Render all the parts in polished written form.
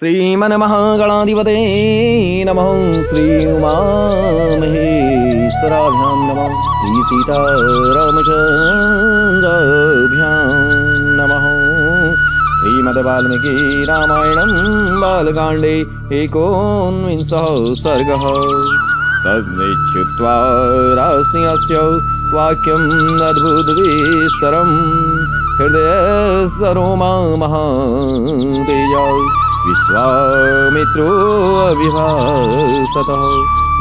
श्रीमन्महागणाधिपते नमः। श्री उमामहेश्वराभ्यां नमः। श्री सीतारामचन्द्राभ्यां नमः। श्रीमद्वाल्मीकि रामायणं बालकाण्डे एकोनविंशः सर्गः। तद्निश्चित्वा रासिंहस्य वाक्यम् अद्भुतविस्तरम् हृदय सरोमा महातेज विश्वामित्रो अभिभाषतः।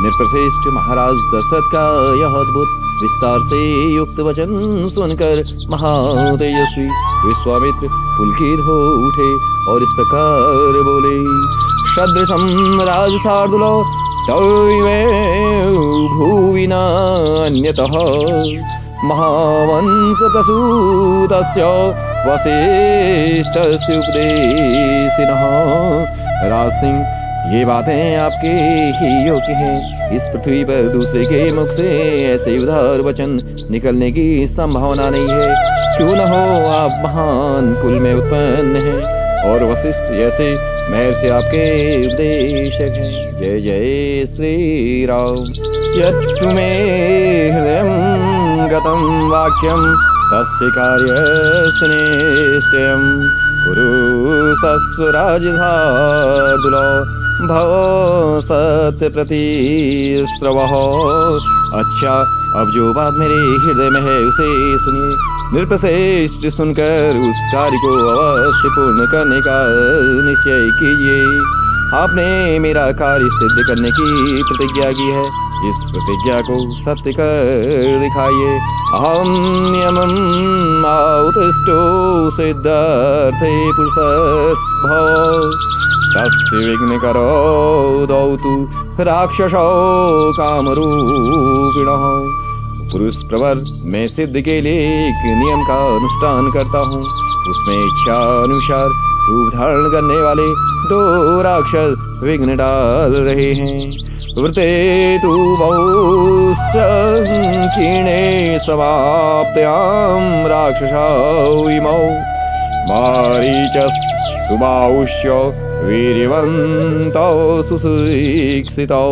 नृपश्रेष्ठ महाराज दशरथ का यह अद्भुत विस्तार से युक्त वचन सुनकर महातेजस्वी विश्वामित्र पुलकित हो उठे और इस प्रकार बोले। सदृशं राजशार्दूल तैवे भुवि नान्यतः महावंश प्रसूतस्य वसिष्ठस्य उपदेशिनः। राजसिंह, ये बातें आपके ही योग्य हैं। इस पृथ्वी पर दूसरे के मुख से ऐसे उदार वचन निकलने की संभावना नहीं है। क्यों न हो, आप महान कुल में उत्पन्न हैं और वशिष्ठ जैसे महर्षि आपके उपदेशक हैं। जय जय श्री राम। यत्तु मे हृदयं गतं वाक्यं तस्य कार्यस्नेश्चयं कुरु सस्वराजशार्दूल भव सत्यप्रतिश्रवः। अच्छा, अब जो बात मेरे हृदय में है उसे सुनिए। नृपश्रेष्ठ, सुनकर उस कार्य को अवश्य पूर्ण करने का निश्चय कीजिए। आपने मेरा कार्य सिद्ध करने की प्रतिज्ञा की है, इस प्रतिज्ञा को सत्य कर दिखाइए। अहं नियमं आउतिष्ठो सिद्धार्थे पुरुषस्भव तस्य विघ्नकरो दौतु राक्षसो कामरूपिणः। पुरुष प्रवर, मैं सिद्ध के लिए एक नियम का अनुष्ठान करता हूँ। उसमें इच्छा अनुसार रूप धारण करने वाले दो राक्षस विघ्न डाल रहे हैं। वृते तु क्षीणे समाप्त्यां राक्षसौ इमौ मारीचस् सुबाहुष्य वीर्यवन्तौ सुशिक्षितौ।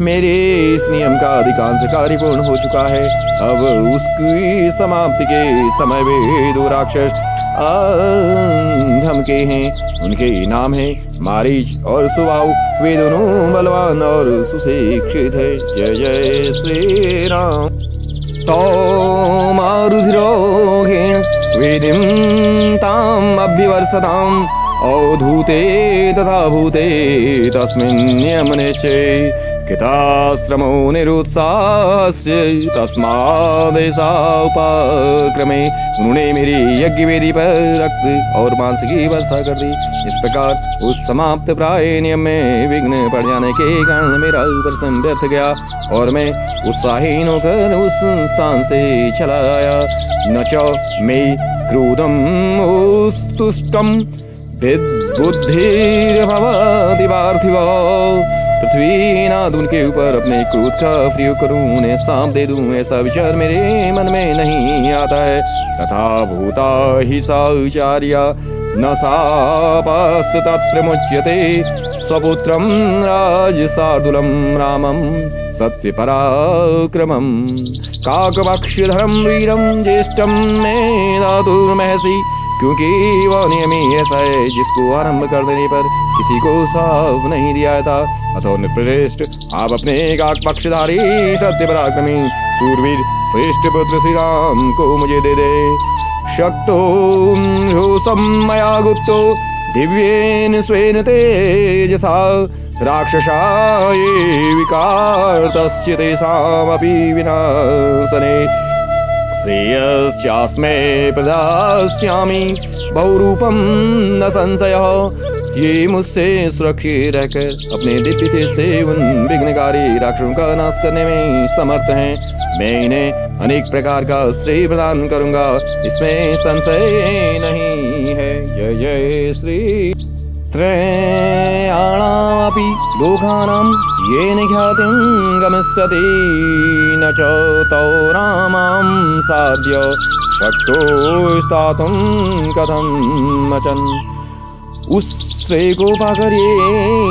मेरे इस नियम का अधिकांश कार्य पूर्ण हो चुका है। अब उसकी समाप्ति के समय वे दो राक्षस धमके हैं। उनके नाम है मारीच और सुबाहु। वे दोनों बलवान और सुशिक्षित है। जय जय श्री राम। तो मारुधिरोघेण विधिं ताम् अभ्यवर्षताम् अवधूते तथा भूते तस्मिन् नियमनिश्चये कृताश्रमो निरुत्साहस्य तस्मादेशाउपक्रमे। उन्होंने मेरी यज्ञ वेदी पर रक्त और मांस की वर्षा कर दी। इस प्रकार उस समाप्त प्राय नियम में विघ्न पड़ जाने के कारण मेरा परिश्रम व्यर्थ गया और मैं उत्साहीन होकर उस स्थान से चला आया। न च मे क्रोधम उत्तुष्टम बुद्धिर्भवति पार्थिव। पृथ्वीनाथ, उनके ऊपर अपने क्रोध का प्रयोग करूं, उन्हें सांप दे दूं, ऐसा विचार मेरे मन में नहीं आता है। तथा भूता हि साचार्या न सापस्त तत्र मुच्यते। स्वपुत्रं राजशार्दूलं रामं सत्यपराक्रमं काकपक्षधरं वीरं ज्येष्ठं मे दातुर्महसि। क्योंकि वह नियम ही ऐसा है जिसको आरंभ कर देने पर किसी को साप नहीं दिया था। अतः नृपश्रेष्ठ, आप अपने काकपक्षधारी सत्य पराक्रमी सूरवीर श्रेष्ठ पुत्र श्री राम को मुझे दे दे। शक्तो मया गुप्तो दिव्येन स्वेन तेजसा राक्षसा ये विकारतस्य तेषामपि विनाशने। श्रेयश्चास्मै प्रदास्यामि बहुरूपं न संशयः। ये मुझसे सुरक्षित रहकर अपने दिव्य तेज से उन विघ्नकारी राक्षसों का नाश करने में समर्थ हैं। मैं इन्हें अनेक प्रकार का श्रेय प्रदान करूंगा, इसमें संशय नहीं है। जय जय श्री। त्रयाणामपि लोकानां येन ख्यातिं गमिष्यति न च तौ रामां साध्य शक्तो स्थातुं कथं मचन्। उस श्रेय को पाकर ये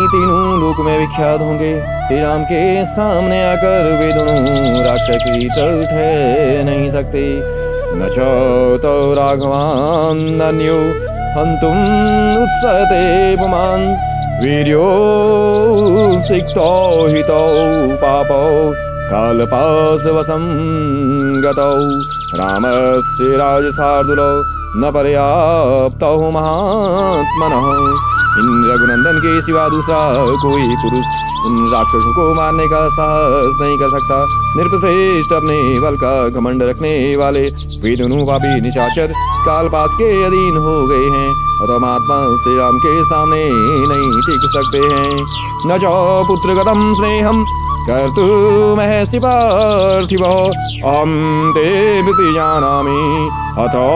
तीनों लोक में विख्यात होंगे। श्री राम के सामने आकर वे दोनों राक्षस की ठहर नहीं सकते। न तो राघवान अन्यो हंतुम उत्सते पुमान वीर्यो सिक्तो हितो पापो कालपाशवशं गतौ रामस्य राजशार्दूलो न पर्याप्तो महात्मनः। इन रघुनंदन के सिवा दूसरा कोई पुरुष उन राक्षसों को मारने का साहस नहीं कर सकता। निर्पश्रेष्ठ अपने बल का घमंड रखने वाले वे दोनों पापी निशाचर कालपास के अधीन हो गए हैं अतः महात्मा श्री राम के सामने नहीं टिक सकते हैं। न च पुत्रगतम स्नेहम कर्तुमर्हसि पार्थिवो अहं ते मृति जानामि अथो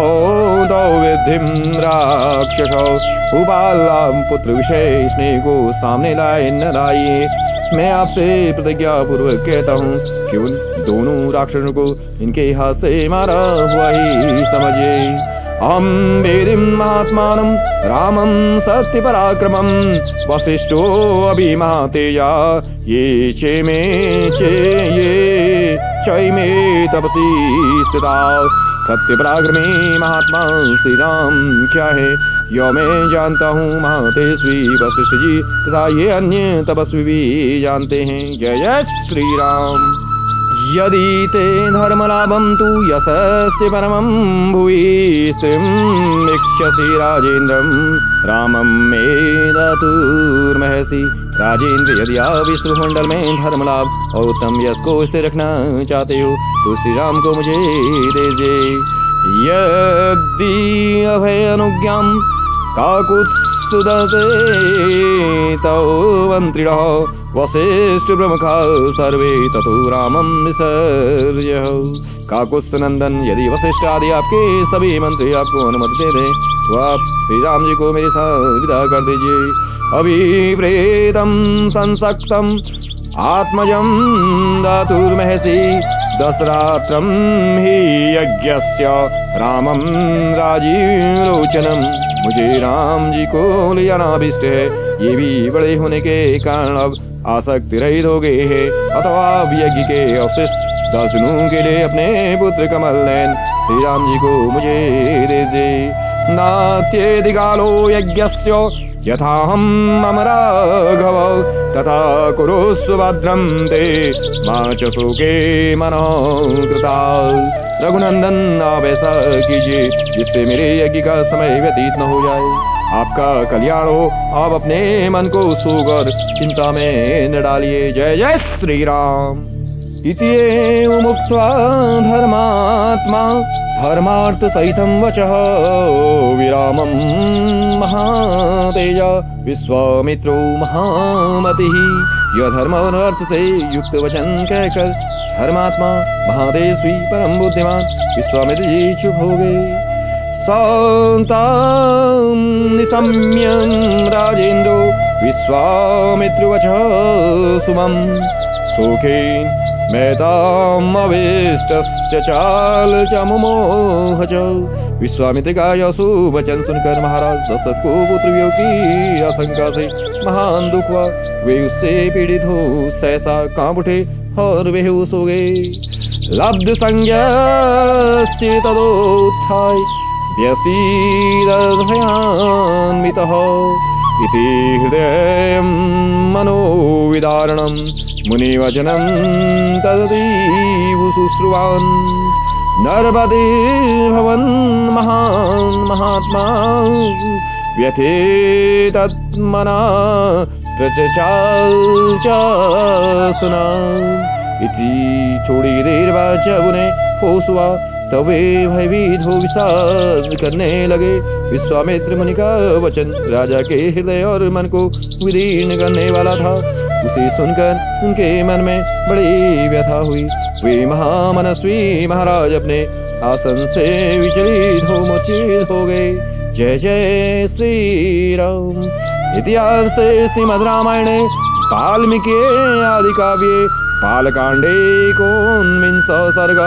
तौ विद्धिं राक्षसो। उबाला पुत्र विषय स्नेह को सामने लाए न लाइए। मैं आपसे प्रतिज्ञा पूर्वक कहता हूँ कि उन दोनों राक्षसों को इनके हाथ से मारा हुआ ही समझिए। अहं वेदिं महात्मानं रामं सत्य पराक्रमं वसिष्ठो अभिमातेया ये चेमे तपसी स्थिता। सत्य पराक्रमी महात्मा श्री राम क्या है यो मैं जानता हूँ। महातेजस्वी वशिष्ठ जी तथा ये अन्य तपस्वी भी जानते हैं। जय जय श्री राम। यदि ते धर्मलाभं तु यशस्य परमं भुवि स्त्रीं इच्छसि राजेन्द्रं रामं मे दातुर्मर्हसि। राजेंद्र यदि आप इस मंडल में धर्मलाभ और उत्तम यश को स्थिर रखना चाहते हो तो श्री राम को मुझे दीजिए। यदि अभय अनुज्ञां काकुत्सुदते तौ मंत्रिणः वसिष्ठ प्रमुखा सर्वे ततो रामं विसर्जयः। काकुत्स नंदन यदि वशिष्ठ आदि आपके सभी मंत्री आपको अनुमति दे दें तो आप श्री राम जी को मेरे साथ विदा कर दीजिए। अभिप्रेतं संसक्तं आत्मजं दातुर्मर्हसि दशरात्रं हि यज्ञस्य रामं राजीवलोचनं। मुझे राम जी को ले जाना अभिष्ट है। ये भी बड़े होने के कारण अब आसक्ति रहित हो गए हैं अथवा यज्ञ के अवशिष्ट 10 दिनों के लिए अपने पुत्र कमल नयन श्री राम जी को मुझे दीजिए। नात्येदिकालो यज्ञस्य यथाहं मम राघव तथा कुरुष्व भद्रं ते मा च शोके मनः कृता। रघुनंदन आप ऐसा कीजिए जिससे मेरे यज्ञ का समय व्यतीत न हो जाए। आपका कल्याण हो। आप अपने मन को सोकर चिंता में न डालिए। जय जय श्री राम। इति मुक्त्वा धर्मात्मा धर्मार्थ सहितं वचः विरामं महातेजा विश्वामित्रो महामतिः। यह धर्म और अर्थ से युक्त वचन कहकर धर्मात्मा महातेजस्वी परम बुद्धिमान विश्वामित्र जी चुप हो गए। शान्तं निशम्यं राजेन्द्रो विश्वामित्रवचः सुमं शोकेन मैतामवेष्टस्य चाल च मुमोह च। विश्वामित्र का यह शुभ वचन सुनकर महाराज दशरथ को पुत्रवियोग की आशंका से महान दुख हुआ। वे उससे पीड़ित हो सहसा कांप उठे और बेहोश हो गए। लब्ध संज्ञस्य तदोत्थाय व्यसीदभयान्वितः इति हृदयं मनोविदारणं मुनिवचनं तदतीव शुश्रुवान्। नरपतिर्भवन् महान् महात्मा व्यथेतत्मना प्रचचाल च सुना। इति थोड़ी देर बाद जब उन्हें होश हुआ तब वे भयभीत हो विषाद करने लगे। विश्वामित्र मुनि का वचन राजा के हृदय और मन को विदीर्ण करने वाला था। उसे सुनकर उनके मन में बड़ी व्यथा हुई। वे महामनस्वी महाराज अपने आसन से विचलित हो मूर्छित हो गए। जय जय श्री राम। इतिहास श्रीमद् रामायणे वाल्मीकि आदि काव्ये बालकांडे एकोनविंशो सर्ग।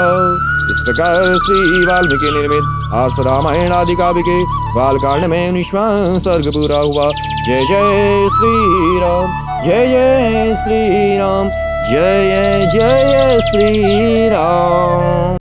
इस प्रकार श्री वाल्मीकि निर्मित हर्ष रामायण आदि काव्य के बालकांड में 19वां सर्ग पूरा हुआ। जय जय श्री राम, जय जय श्री राम, जय जय श्री राम।